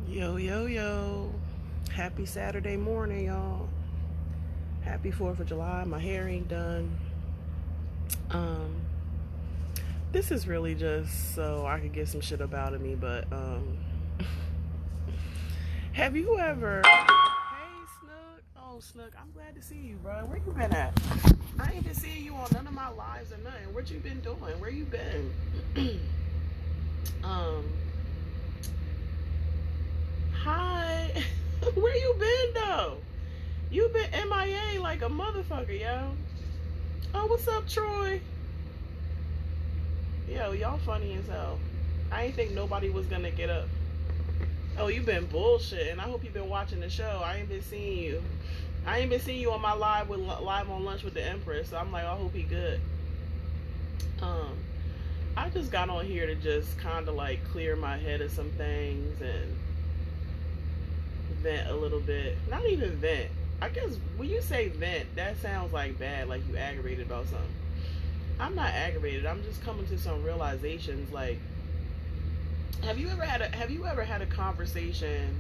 Yo, yo, yo. Happy Saturday morning, y'all. Happy 4th of July. My hair ain't done. Um, this is really just so I could get some shit up out of me, but have you ever Hey Snook. Oh Snook, I'm glad to see you, bro. Where you been at? I ain't been seeing you on none of my lives or nothing. What you been doing? Where you been? um, hi. Where you been though? You been MIA like a motherfucker, yo. Oh, what's up, Troy? Yo, y'all funny as hell. I ain't think nobody was gonna get up. Oh, you been bullshitting. I hope you been watching the show. I ain't been seeing you. I ain't been seeing you on my live on lunch with the Empress. So I'm like, I hope he good. Um, I just got on here to just kind of like clear my head of some things and vent a little bit. Not even vent. I guess when you say vent, that sounds like bad, like you aggravated about something. I'm not aggravated. I'm just coming to some realizations. Like, have you ever had a conversation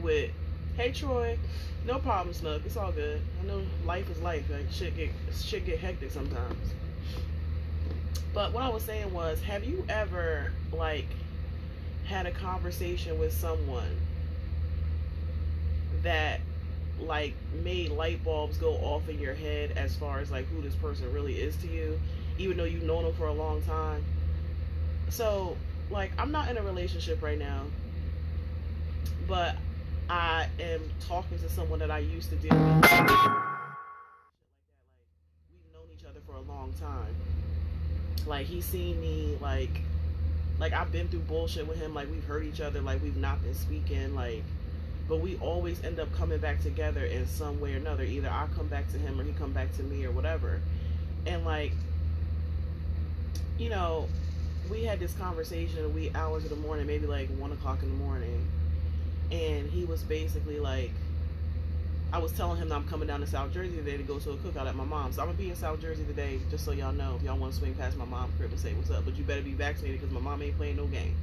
with, hey Troy, no problem, Snook. It's all good. I know life is life. Like shit get hectic sometimes. But what I was saying was, have you ever like had a conversation with someone that like made light bulbs go off in your head as far as like who this person really is to you, even though you've known them for a long time? So like, I'm not in a relationship right now, but I am talking to someone that I used to deal with. We've known each other for a long time. Like he's seen me like I've been through bullshit with him. Like we've hurt each other. Like we've not been speaking. Like, but we always end up coming back together in some way or another. Either I come back to him or he come back to me or whatever. And like, you know, we had this conversation a wee hours of the morning, maybe like 1 o'clock in the morning, and he was basically like, I was telling him that I'm coming down to South Jersey today to go to a cookout at my mom's. So I'm gonna be in South Jersey today, just so y'all know. If y'all want to swing past my mom's crib and say what's up, but you better be vaccinated because my mom ain't playing no games.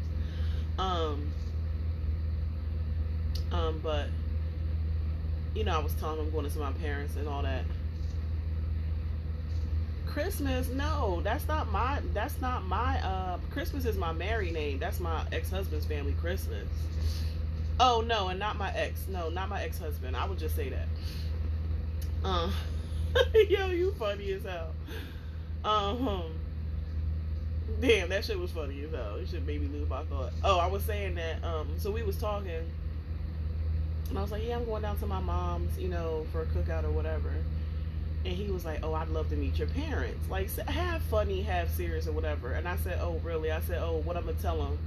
But you know, I was telling him I'm going to see my parents and all that. Christmas, no, that's not my Christmas is my married name. That's my ex-husband's family Christmas. Oh no, and not my ex. No, not my ex-husband. I would just say that. Uh, yo, you funny as hell. Um, damn, that shit was funny as hell. It should make me lose my thought. Oh, I was saying that. So we was talking, and I was like, yeah, I'm going down to my mom's, you know, for a cookout or whatever. And he was like, oh, I'd love to meet your parents. Like, half funny, half serious or whatever. And I said, oh, really? I said, oh, what I'm gonna tell them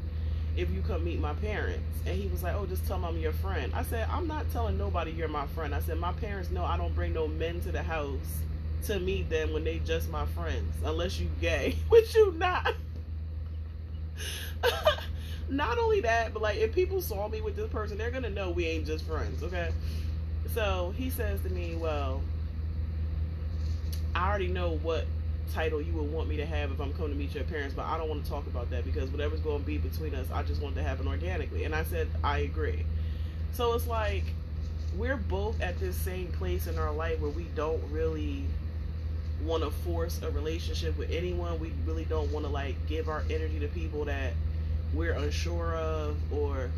if you come meet my parents? And he was like, oh, just tell them I'm your friend. I said, I'm not telling nobody you're my friend. I said, my parents know I don't bring no men to the house to meet them when they just my friends, unless you gay, which you not. Not only that, but like, if people saw me with this person, they're gonna know we ain't just friends, okay? So he says to me, well, I already know what title you would want me to have if I'm coming to meet your parents, but I don't want to talk about that because whatever's going to be between us, I just want to happen organically. And I said, I agree. So it's like, we're both at this same place in our life where we don't really want to force a relationship with anyone. We really don't want to like give our energy to people that we're unsure of, or,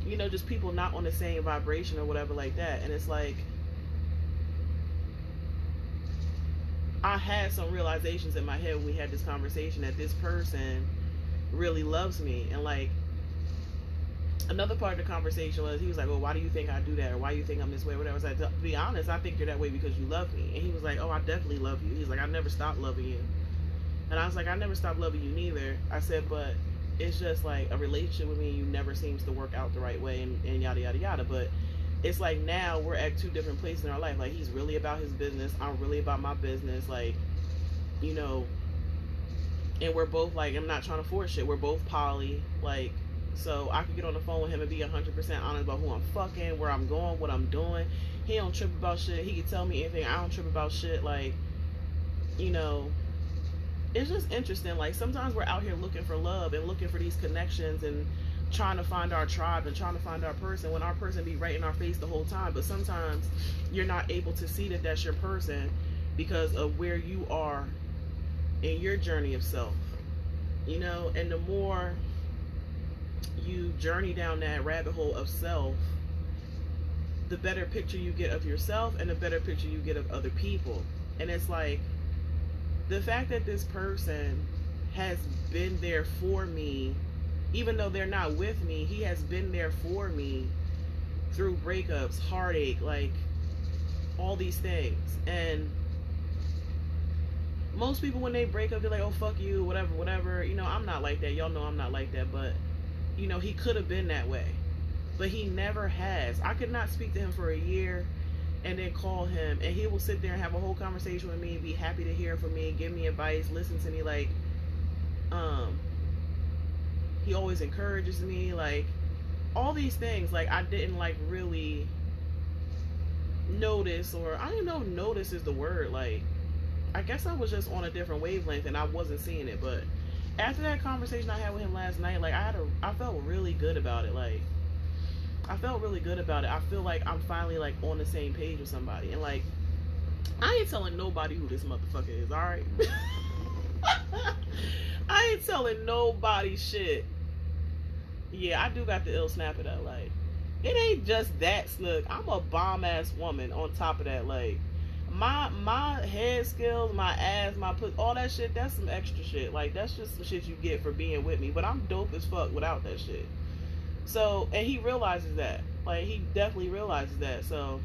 you know, just people not on the same vibration or whatever like that. And it's like, I had some realizations in my head when we had this conversation that this person really loves me. And like, another part of the conversation was, he was like, well, why do you think I do that? Or why do you think I'm this way? Or whatever. I was like, to be honest, I think you're that way because you love me. And he was like, oh, I definitely love you. He's like, I never stopped loving you. And I was like, I never stopped loving you neither. I said, but it's just like a relationship with me and you never seems to work out the right way, and yada, yada, yada. But it's like, now we're at two different places in our life. Like, he's really about his business. I'm really about my business. Like, you know, and we're both like, I'm not trying to force shit. We're both poly. Like, so I could get on the phone with him and be 100% honest about who I'm fucking, where I'm going, what I'm doing. He don't trip about shit. He can tell me anything. I don't trip about shit. Like, you know, it's just interesting. Like, sometimes we're out here looking for love and looking for these connections and trying to find our tribe and trying to find our person when our person be right in our face the whole time. But sometimes you're not able to see that that's your person because of where you are in your journey of self, you know. And the more you journey down that rabbit hole of self, the better picture you get of yourself and the better picture you get of other people. And it's like, the fact that this person has been there for me, even though they're not with me, he has been there for me through breakups, heartache, like all these things. And most people, when they break up, they're like, oh, fuck you, whatever, whatever. You know, I'm not like that. Y'all know I'm not like that. But, you know, he could have been that way. But he never has. I could not speak to him for a year and then call him, and he will sit there and have a whole conversation with me, be happy to hear from me, give me advice, listen to me. Like, he always encourages me, like, all these things. Like, I didn't, like, really notice, or I don't know, notice is the word. Like, I guess I was just on a different wavelength and I wasn't seeing it. But after that conversation I had with him last night, like, I felt really good about it. Like, I felt really good about it. I feel like I'm finally, like, on the same page with somebody. And, like, I ain't telling nobody who this motherfucker is, alright? I ain't telling nobody shit. Yeah, I do got the ill snapper though. Like, it ain't just that, Snook. I'm a bomb-ass woman on top of that. Like, my head skills, my ass, my all that shit, that's some extra shit. Like, that's just some shit you get for being with me. But I'm dope as fuck without that shit. So, and he realizes that. Like, he definitely realizes that. So,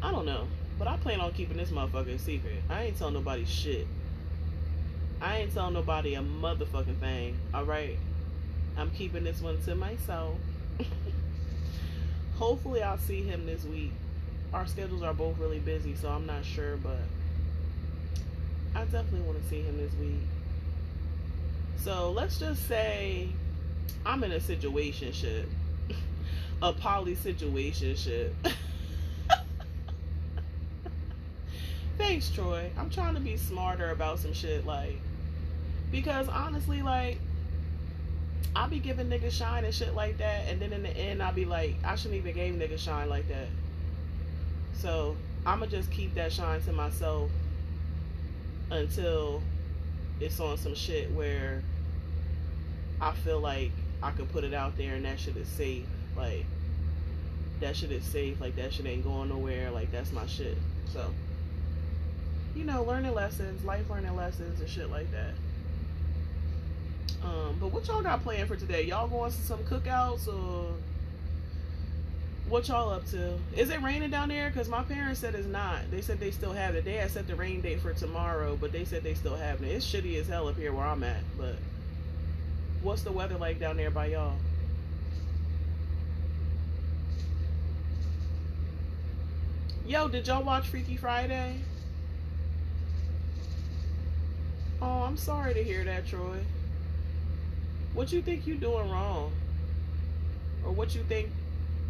I don't know. But I plan on keeping this motherfucker a secret. I ain't telling nobody shit. I ain't telling nobody a motherfucking thing. Alright? I'm keeping this one to myself. Hopefully I'll see him this week. Our schedules are both really busy, so I'm not sure, but I definitely want to see him this week. So, let's just say I'm in a situationship. A poly situationship. Thanks, Troy. I'm trying to be smarter about some shit, like, because honestly, like, I'll be giving niggas shine and shit like that, and then in the end, I'll be like, I shouldn't even give niggas shine like that. So, I'ma just keep that shine to myself until it's on some shit where I feel like I could put it out there and that shit is safe. Like, that shit is safe. Like, that shit ain't going nowhere. Like, that's my shit. So, you know, learning lessons, life learning lessons and shit like that. But what y'all got planned for today? Y'all going to some cookouts, or what y'all up to? Is it raining down there? Because my parents said it's not. They said they still have it. They had set the rain date for tomorrow, but they said they still have it. It's shitty as hell up here where I'm at. But what's the weather like down there by y'all? Yo, did y'all watch Freaky Friday? Oh, I'm sorry to hear that, Troy. What you think you doing wrong? Or what you think,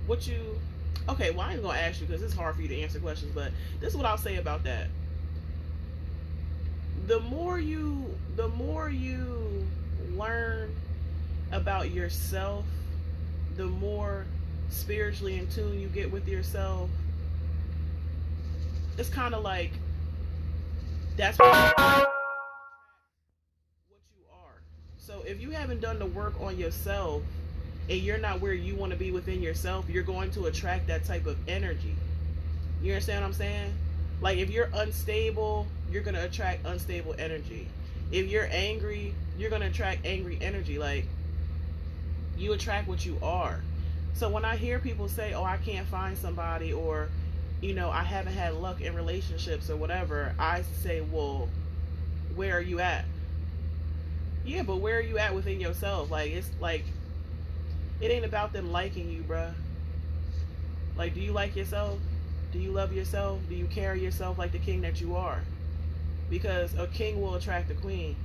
okay, well, I ain't gonna ask you because it's hard for you to answer questions, but this is what I'll say about that. The more you learn about yourself, the more spiritually in tune you get with yourself. It's kind of like, that's what you are. So if you haven't done the work on yourself and you're not where you want to be within yourself, you're going to attract that type of energy. You understand what I'm saying? Like, if you're unstable, you're going to attract unstable energy. If you're angry, you're going to attract angry energy. Like, you attract what you are. So when I hear people say, oh, I can't find somebody, or, you know, I haven't had luck in relationships or whatever, I say, well, where are you at? Yeah, but where are you at within yourself? Like, it's like, it ain't about them liking you, bruh. Like, do you like yourself? Do you love yourself? Do you carry yourself like the king that you are? Because a king will attract a queen.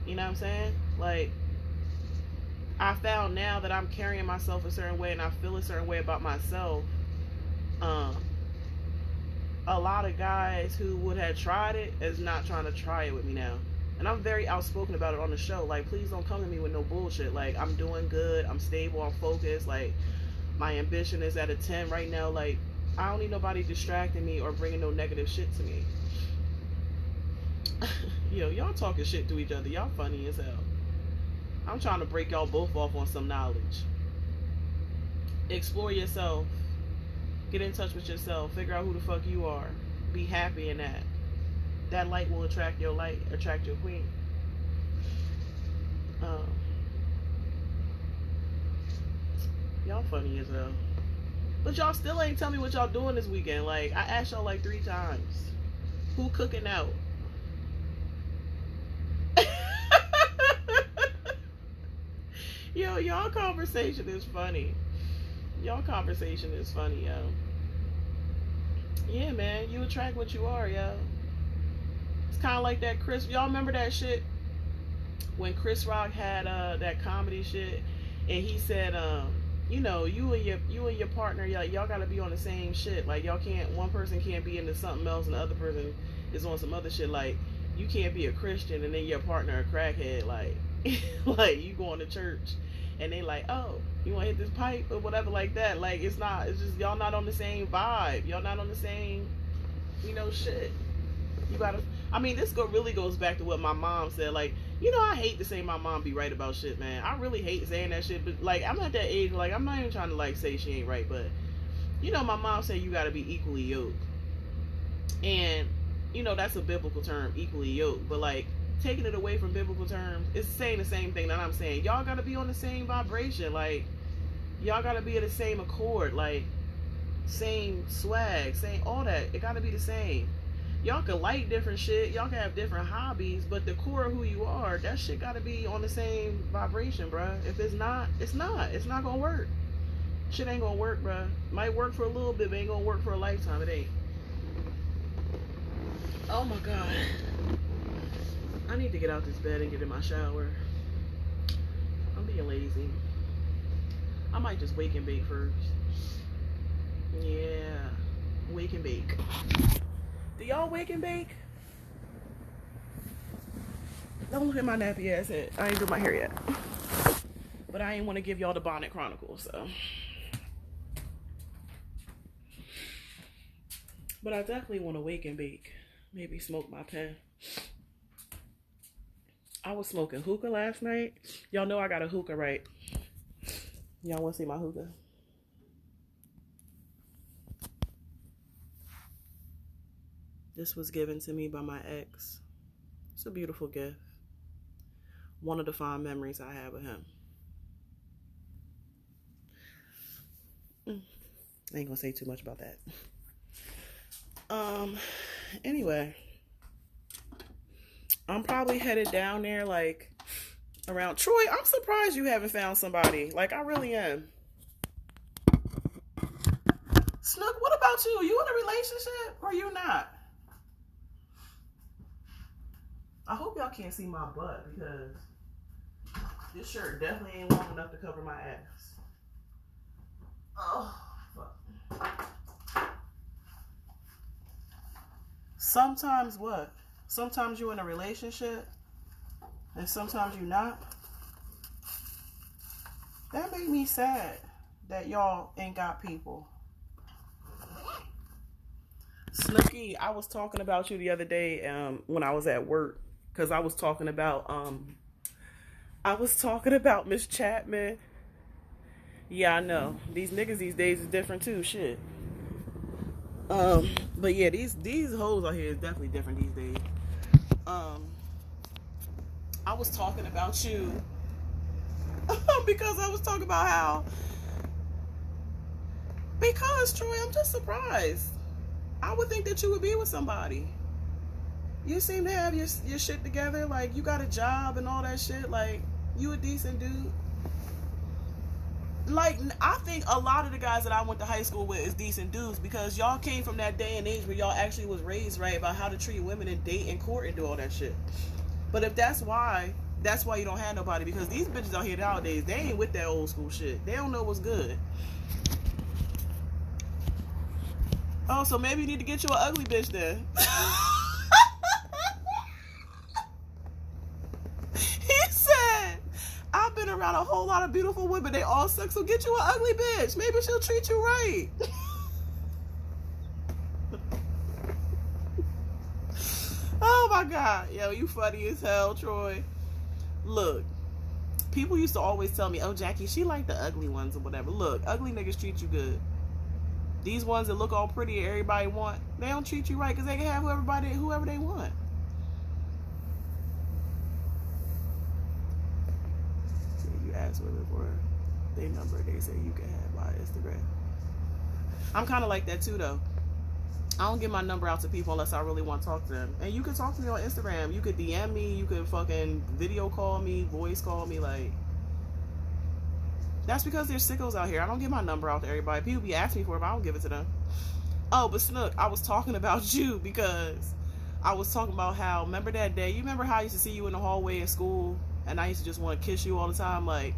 You know what I'm saying? Like, I found now that I'm carrying myself a certain way and I feel a certain way about myself, a lot of guys who would have tried it is not trying to try it with me now. And I'm very outspoken about it on the show. Like, please don't come to me with no bullshit. Like, I'm doing good. I'm stable. I'm focused. Like, my ambition is at a 10 right now. Like, I don't need nobody distracting me or bringing no negative shit to me. Yo, y'all talking shit to each other. Y'all funny as hell. I'm trying to break y'all both off on some knowledge. Explore yourself. Get in touch with yourself. Figure out who the fuck you are. Be happy in that. That light will attract your light, attract your queen. Y'all funny as hell. But y'all still ain't tell me what y'all doing this weekend. Like, I asked y'all like 3 times. Who cooking out? Yo, y'all conversation is funny. Y'all conversation is funny, yo. Yeah, man, you attract what you are, yo. It's kind of like that Chris. Y'all remember that shit when Chris Rock had that comedy shit, and he said, you know, you and your partner, y'all gotta be on the same shit. Like, y'all can't. One person can't be into something else, and the other person is on some other shit. Like, you can't be a Christian and then your partner a crackhead. Like, like you going to church, and they like, oh, you want to hit this pipe or whatever like that. Like, it's not. It's just y'all not on the same vibe. Y'all not on the same, you know, shit. You gotta. I mean, this really goes back to what my mom said. Like, you know, I hate to say my mom be right about shit, man. I really hate saying that shit. But like, I'm at that age. Like, I'm not even trying to like say she ain't right, but you know, my mom said you gotta be equally yoked, and you know that's a biblical term, equally yoked. But like, taking it away from biblical terms, it's saying the same thing that I'm saying. Y'all gotta be on the same vibration. Like, y'all gotta be at the same accord. Like, same swag, same all that. It gotta be the same. Y'all can like different shit. Y'all can have different hobbies, but the core of who you are, that shit gotta be on the same vibration, bruh. If it's not, it's not. It's not gonna work. Shit ain't gonna work, bruh. Might work for a little bit, but ain't gonna work for a lifetime. It ain't. Oh my god. I need to get out this bed and get in my shower. I'm being lazy. I might just wake and bake first. Yeah. Wake and bake. Do y'all wake and bake? Don't look at my nappy ass head. I ain't do my hair yet. But I ain't want to give y'all the Bonnet Chronicles, so. But I definitely want to wake and bake. Maybe smoke my pen. I was smoking hookah last night. Y'all know I got a hookah, right? Y'all want to see my hookah? This was given to me by my ex. It's a beautiful gift. One of the fond memories I have of him. I ain't gonna say too much about that. Anyway, I'm probably headed down there like around Troy. I'm surprised you haven't found somebody. Like, I really am. Snook, what about you? You in a relationship or you not? I hope y'all can't see my butt because this shirt definitely ain't long enough to cover my ass. Oh, fuck. Sometimes what? Sometimes you in a relationship and sometimes you not. That made me sad that y'all ain't got people. Snooky, I was talking about you the other day when I was at work. Because I was talking about Miss Chapman. Yeah, I know. These niggas these days is different too. Shit. But yeah, these hoes out here is definitely different these days. I was talking about you because I was talking about how. Because Troy, I'm just surprised. I would think that you would be with somebody. You seem to have your shit together. Like, you got a job and all that shit. Like, you a decent dude. Like, I think a lot of the guys that I went to high school with is decent dudes because y'all came from that day and age where y'all actually was raised right about how to treat women and date and court and do all that shit. But if that's why you don't have nobody, because these bitches out here nowadays, they ain't with that old school shit. They don't know what's good. Oh, so maybe you need to get you an ugly bitch then. around a whole lot of beautiful women. They all suck. So get you an ugly bitch. Maybe she'll treat you right. Oh my God. Yo, you funny as hell, Troy. Look, people used to always tell me, oh, Jackie, she like the ugly ones or whatever. Look, ugly niggas treat you good. These ones that look all pretty and everybody want, they don't treat you right because they can have whoever they want. So you ask women for their number, they say you can have my Instagram. I'm kind of like that too, though. I don't give my number out to people unless I really want to talk to them. And you can talk to me on Instagram. You could DM me. You could fucking video call me, voice call me. Like, that's because there's sickos out here. I don't give my number out to everybody. People be asking me for it, but I don't give it to them. Oh, but Snook, I was talking about you because I was talking about how, remember that day? You remember how I used to see you in the hallway at school and I used to just want to kiss you all the time? Like,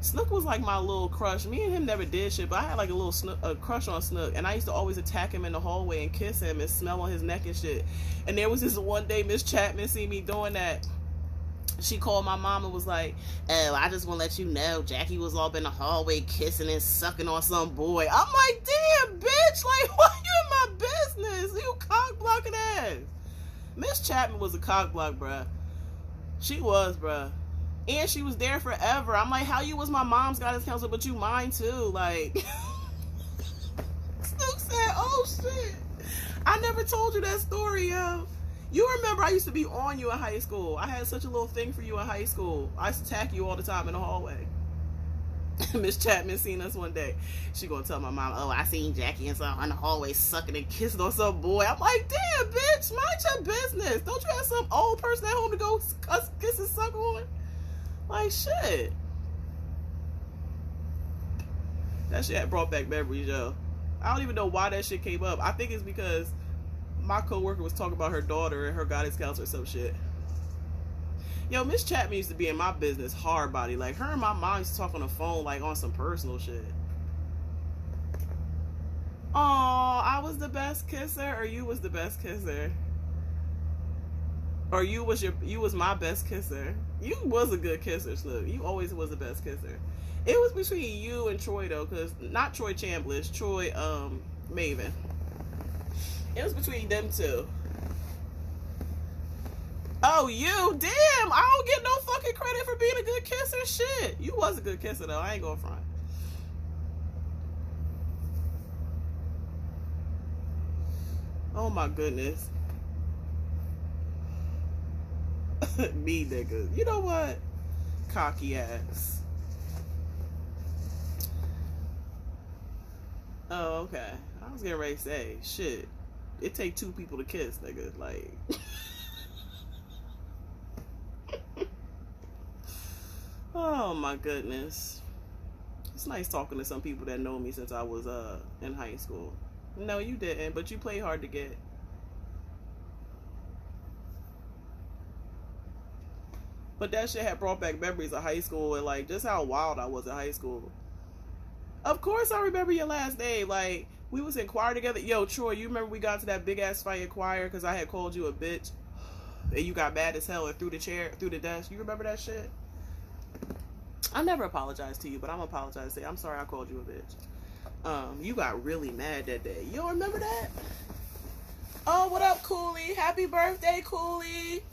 Snook was like my little crush. Me and him never did shit, but I had like a little crush on Snook, and I used to always attack him in the hallway and kiss him and smell on his neck and shit. And there was this one day Miss Chapman see me doing that. She called my mom and was like, oh, I just want to let you know Jackie was all up in the hallway kissing and sucking on some boy. I'm like, damn, bitch, like, why you in my business? You cock blocking ass. Miss Chapman was a cock block, bruh. She was, bruh. And she was there forever. I'm like, how you was my mom's guidance counselor, but you mine too? Like, Snook said, oh shit. I never told you that story, yo. You remember I used to be on you in high school. I had such a little thing for you in high school. I used to attack you all the time in the hallway. Miss Chapman seen us one day. She gonna tell my mom, oh, I seen Jackie in the hallway sucking and kissing on some boy. I'm like, damn, bitch, mind your business. Don't you have some old person at home to go kiss and suck on? Like, shit. That shit had brought back memories, yo. I don't even know why that shit came up. I think it's because my coworker was talking about her daughter and her guidance counselor or some shit. Yo, Miss Chapman used to be in my business hard body. Like, her and my mom used to talk on the phone, like, on some personal shit. Aw, I was the best kisser, or you was the best kisser? Or you was my best kisser. You was a good kisser, Snook. You always was the best kisser. It was between you and Troy, though, because not Troy Chambliss, Troy Maven. It was between them two. Oh, you? Damn, I don't get no fucking credit for being a good kisser. Shit. You was a good kisser, though. I ain't gonna front. Oh, my goodness. Me, nigga. You know what? Cocky ass. Oh, okay. I was getting ready to say, shit. It take two people to kiss, nigga. Like... Oh my goodness. It's nice talking to some people that know me since I was in high school. No, you didn't, but you played hard to get. But that shit had brought back memories of high school and like just how wild I was in high school. Of course I remember your last name. Like, we was in choir together. Yo, Troy, you remember we got to that big ass fight in choir because I had called you a bitch and you got mad as hell and threw the desk. You remember that shit? I never apologized to you, but I'm gonna apologize to you. I'm sorry I called you a bitch. You got really mad that day. You don't remember that? Oh, what up, Cooley? Happy birthday, Cooley.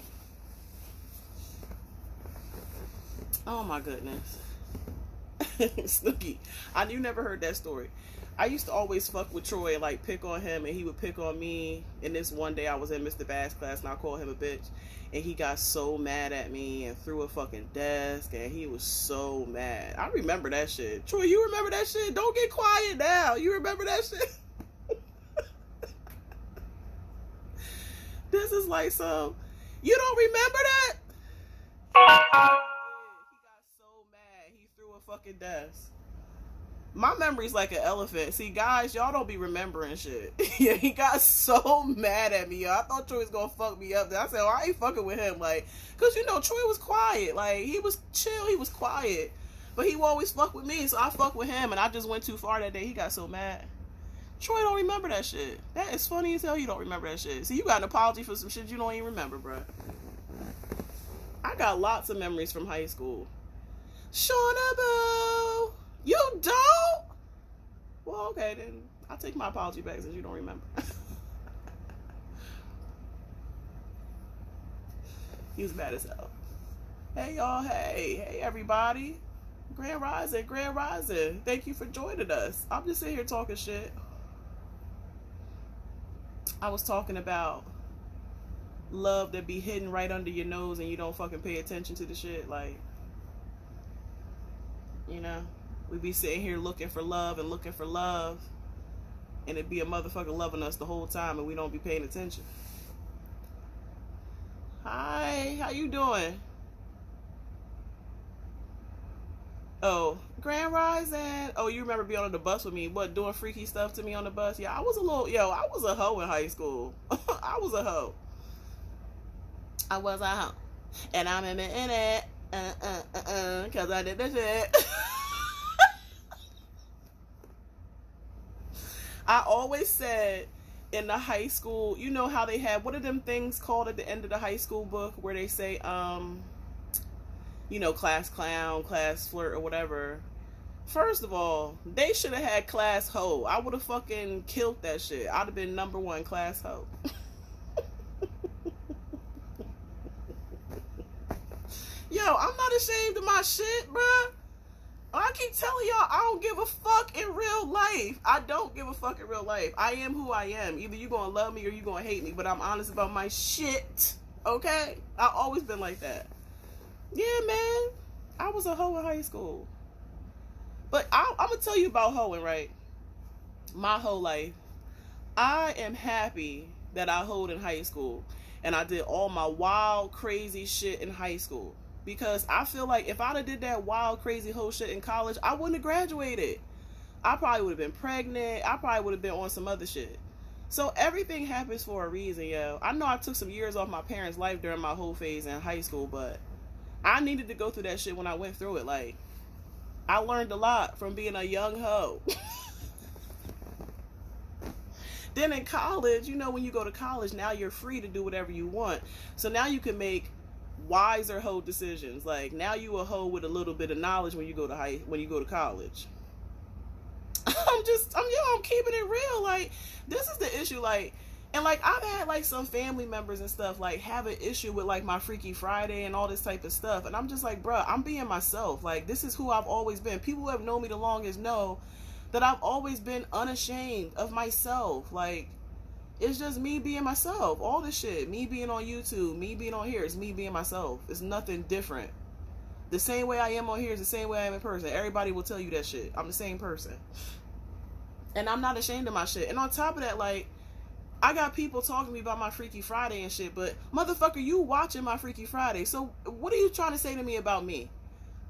Oh my goodness. Snooky. You never heard that story. I used to always fuck with Troy and like pick on him and he would pick on me. And this one day I was in Mr. Bass class and I called him a bitch. And he got so mad at me and threw a fucking desk and he was so mad. I remember that shit. Troy, you remember that shit? Don't get quiet now. You remember that shit? This is like some... You don't remember that? He got so mad. He threw a fucking desk. My memory's like an elephant. See, guys, y'all don't be remembering shit. Yeah, he got so mad at me, yo. I thought Troy was gonna fuck me up. I said, oh, I ain't fucking with him. Like, cause you know, Troy was quiet. Like, he was chill. He was quiet. But he would always fuck with me, so I fuck with him. And I just went too far that day. He got so mad. Troy don't remember that shit. That is funny as hell you don't remember that shit. See, you got an apology for some shit you don't even remember, bruh. I got lots of memories from high school. Shauna Boo. You don't? Well, okay, then I'll take my apology back since you don't remember. He was mad as hell. Hey, y'all. Hey, everybody. Grand Rising, Grand Rising. Thank you for joining us. I'm just sitting here talking shit. I was talking about love that be hidden right under your nose and you don't fucking pay attention to the shit. Like, you know, we be sitting here looking for love, and it be a motherfucker loving us the whole time and we don't be paying attention. Hi, how you doing? Oh, Grand Rising. Oh, you remember being on the bus with me? What, doing freaky stuff to me on the bus? Yeah, I was a hoe in high school. I was a hoe. And I'm in it. Cause I did this shit. I always said in the high school, you know how they have, what are them things called at the end of the high school book where they say, you know, class clown, class flirt, or whatever. First of all, they should have had class hoe. I would have fucking killed that shit. I'd have been #1 class hoe. Yo, I'm not ashamed of my shit, bruh. I keep telling y'all, I don't give a fuck in real life. I don't give a fuck in real life. I am who I am. Either you gonna love me or you gonna hate me, but I'm honest about my shit. Okay? I've always been like that. Yeah, man. I was a hoe in high school. But I'm gonna tell you about hoeing, right? My whole life. I am happy that I hoed in high school. And I did all my wild, crazy shit in high school. Because I feel like if I'd have did that wild, crazy hoe shit in college, I wouldn't have graduated. I probably would have been pregnant. I probably would have been on some other shit. So everything happens for a reason, yo. I know I took some years off my parents' life during my whole phase in high school, but I needed to go through that shit when I went through it. Like, I learned a lot from being a young hoe. Then in college, you know, when you go to college, now you're free to do whatever you want. So now you can make wiser hoe decisions. Like, now you a hoe with a little bit of knowledge when you go to college. I'm keeping it real. Like, this is the issue. Like, and like, I've had like some family members and stuff like have an issue with like my Freaky Friday and all this type of stuff. And I'm just like, bruh, I'm being myself. Like, this is who I've always been. People who have known me the longest know that I've always been unashamed of myself. Like, it's just me being myself. All this shit, me being on YouTube, me being on here, it's me being myself. It's nothing different. The same way I am on here is the same way I am in person. Everybody will tell you that shit. I'm the same person. And I'm not ashamed of my shit. And on top of that, like, I got people talking to me about my Freaky Friday and shit, but motherfucker, you watching my Freaky Friday. So what are you trying to say to me about me?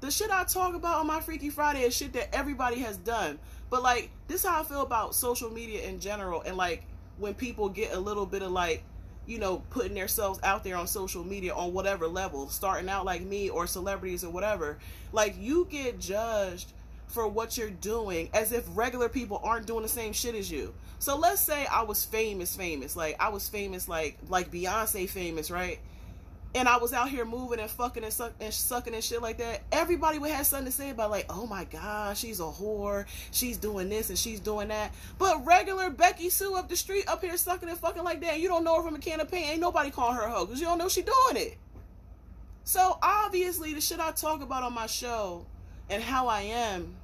The shit I talk about on my Freaky Friday is shit that everybody has done. But like, this is how I feel about social media in general. And like, when people get a little bit of like, you know, putting themselves out there on social media on whatever level, starting out like me or celebrities or whatever, like, you get judged for what you're doing as if regular people aren't doing the same shit as you. So let's say I was famous. Like, I was famous like Beyonce famous, right? And I was out here moving and fucking and sucking and shit like that. Everybody would have something to say about like, oh my God, she's a whore. She's doing this and she's doing that. But regular Becky Sue up the street up here sucking and fucking like that, and you don't know her from a can of paint, ain't nobody calling her a hoe because you don't know she doing it. So obviously the shit I talk about on my show and how I am,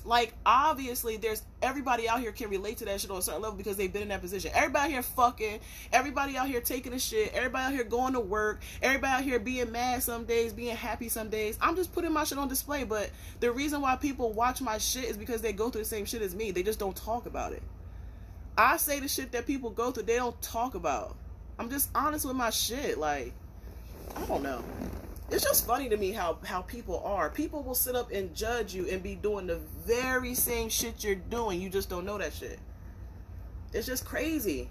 like, obviously there's everybody out here can relate to that shit on a certain level because they've been in that position. Everybody out here fucking, everybody out here taking a shit, everybody out here going to work, everybody out here being mad some days, being happy some days. I'm just putting my shit on display, but the reason why people watch my shit is because they go through the same shit as me. They just don't talk about it. I say the shit that people go through, they don't talk about. I'm just honest with my shit. Like, I don't know. It's just funny to me how people are. People will sit up and judge you and be doing the very same shit you're doing. You just don't know that shit. It's just crazy.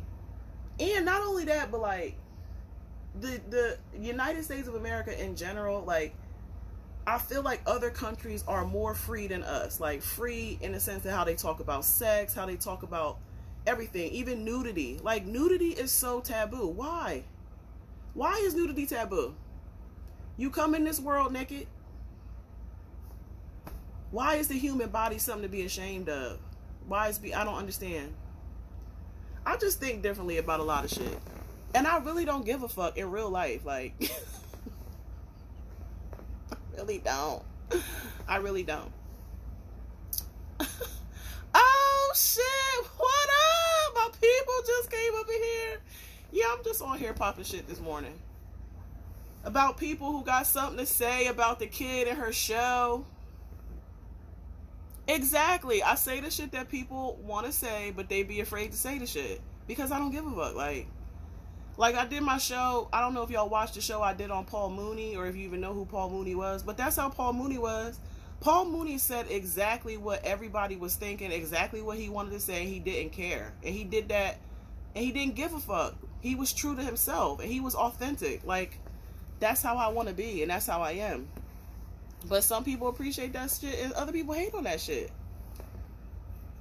And not only that, but like the United States of America in general, like, I feel like other countries are more free than us. Like, free in the sense of how they talk about sex, how they talk about everything, even nudity. Like, nudity is so taboo. Why? Why is nudity taboo? You come in this world naked. Why is the human body something to be ashamed of? I don't understand. I just think differently about a lot of shit. And I really don't give a fuck in real life. Like, I really don't. I really don't. Oh, shit. What up? My people just came up in here. Yeah, I'm just on here popping shit this morning. About people who got something to say about the kid and her show. Exactly. I say the shit that people want to say, but they be afraid to say the shit. Because I don't give a fuck. Like I did my show. I don't know if y'all watched the show I did on Paul Mooney or if you even know who Paul Mooney was, but that's how Paul Mooney was. Paul Mooney said exactly what everybody was thinking, exactly what he wanted to say. He didn't care. And he did that, and he didn't give a fuck. He was true to himself, and he was authentic. Like, that's how I want to be, and that's how I am. But some people appreciate that shit, and other people hate on that shit.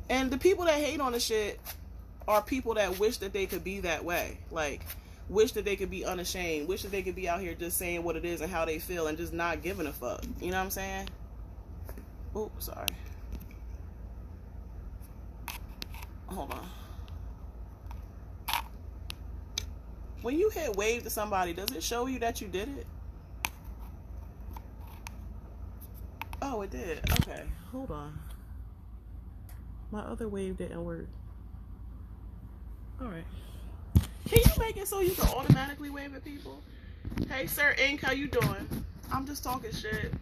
And the people that hate on the shit are people that wish that they could be that way. Like, wish that they could be unashamed. Wish that they could be out here just saying what it is and how they feel and just not giving a fuck. You know what I'm saying? Oh, sorry. Hold on. When you hit wave to somebody, does it show you that you did it? Oh, it did. Okay. Hold on. My other wave didn't work. Alright. Can you make it so you can automatically wave at people? Hey, Sir Ink, how you doing? I'm just talking shit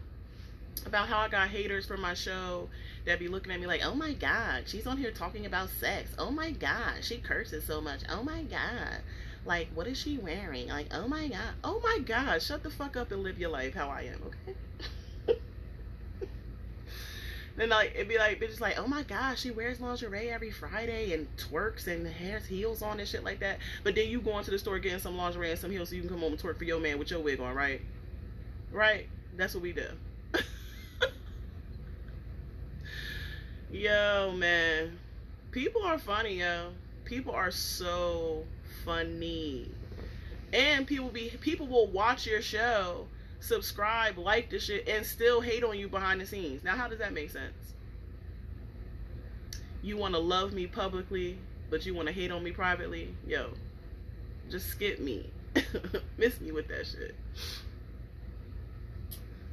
about how I got haters for my show that be looking at me like, oh my god, she's on here talking about sex. Oh my god, she curses so much. Oh my god. Like, what is she wearing? Like, oh my god. Oh my god, shut the fuck up and live your life how I am, okay? Then like it'd be like bitches like, oh my gosh, she wears lingerie every Friday and twerks and has heels on and shit like that. But then you go into the store getting some lingerie and some heels so you can come home and twerk for your man with your wig on, right? Right? That's what we do. Yo, man. People are funny, yo. People are so funny. And people will watch your show, subscribe, like the shit, and still hate on you behind the scenes. Now, how does that make sense? You want to love me publicly, but you want to hate on me privately? Yo, just skip me. Miss me with that shit.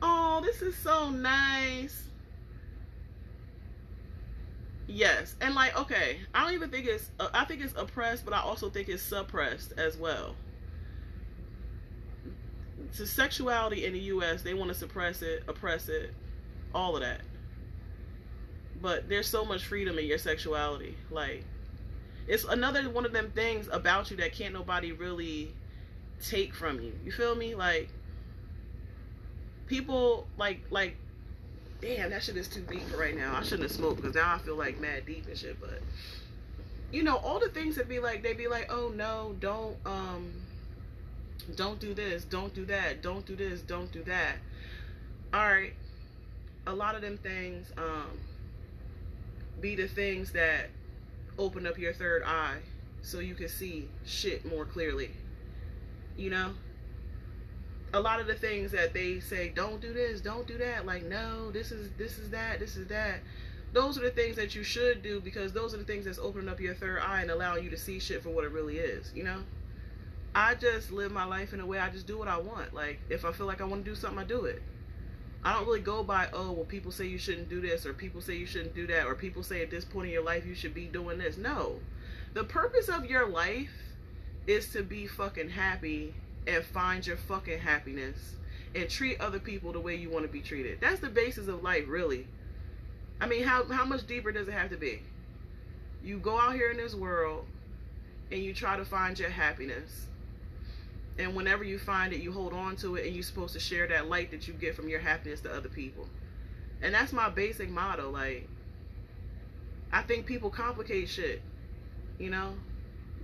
Oh, this is so nice. Yes, and like, okay, I don't even think it's, I think it's oppressed, but I also think it's suppressed as well. To sexuality in the U.S., they want to suppress it, oppress it, all of that. But there's so much freedom in your sexuality. Like, it's another one of them things about you that can't nobody really take from you. You feel me? Like, people, like, damn, that shit is too deep for right now. I shouldn't have smoked because now I feel like mad deep and shit. But, you know, all the things that be like, they be like, oh no, don't do this, don't do that, don't do this, don't do that. Alright, a lot of them things be the things that open up your third eye so you can see shit more clearly. You know? A lot of the things that they say, don't do this, don't do that, like, no, this is that. Those are the things that you should do because those are the things that's opening up your third eye and allowing you to see shit for what it really is, you know? I just live my life in a way I just do what I want. Like, if I feel like I want to do something, I do it. I don't really go by, oh, well, people say you shouldn't do this, or people say you shouldn't do that, or people say at this point in your life you should be doing this. No. The purpose of your life is to be fucking happy and find your fucking happiness and treat other people the way you want to be treated. That's the basis of life, really. I mean, how much deeper does it have to be? You go out here in this world and you try to find your happiness. And whenever you find it, you hold on to it, and you're supposed to share that light that you get from your happiness to other people. And that's my basic motto. Like, I think people complicate shit. You know?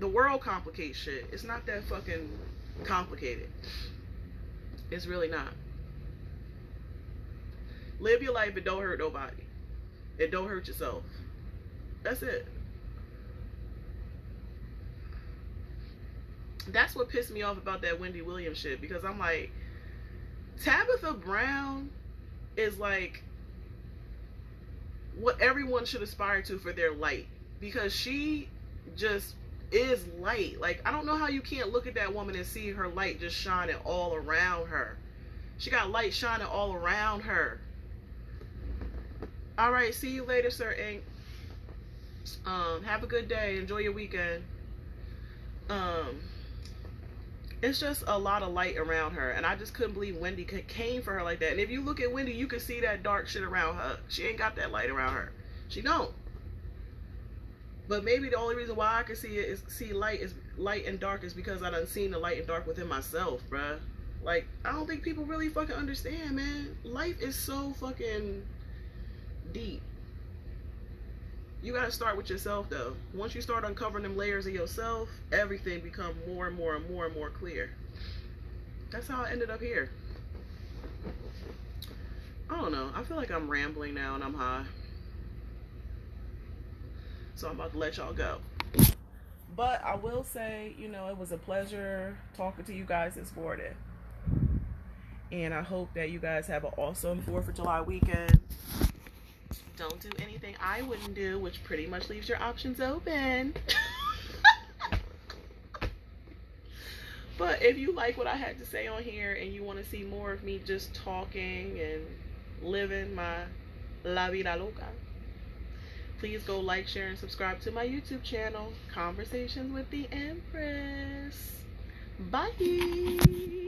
The world complicates shit. It's not that fucking complicated. It's really not. Live your life, but don't hurt nobody. And don't hurt yourself. That's it. That's what pissed me off about that Wendy Williams shit, because I'm like, Tabitha Brown is like what everyone should aspire to for their light, because she just is light. Like, I don't know how you can't look at that woman and see her light just shining all around her. She got light shining all around her. All right, see you later, Sir Ink. Have a good day. Enjoy your weekend. It's just a lot of light around her, and I just couldn't believe Wendy came for her like that. And if you look at Wendy, you can see that dark shit around her. She ain't got that light around her. She don't. But maybe the only reason why I can see light and dark is because I done seen the light and dark within myself, bruh. Like, I don't think people really fucking understand, man. Life is so fucking deep. You gotta start with yourself, though. Once you start uncovering them layers of yourself, everything becomes more and more and more and more clear. That's how I ended up here. I don't know. I feel like I'm rambling now and I'm high. So I'm about to let y'all go. But I will say, you know, it was a pleasure talking to you guys this morning. And I hope that you guys have an awesome 4th of July weekend. Don't do anything I wouldn't do, which pretty much leaves your options open. But if you like what I had to say on here and you want to see more of me just talking and living my la vida loca, please go like, share, and subscribe to my YouTube channel, Conversations with the Empress. Bye.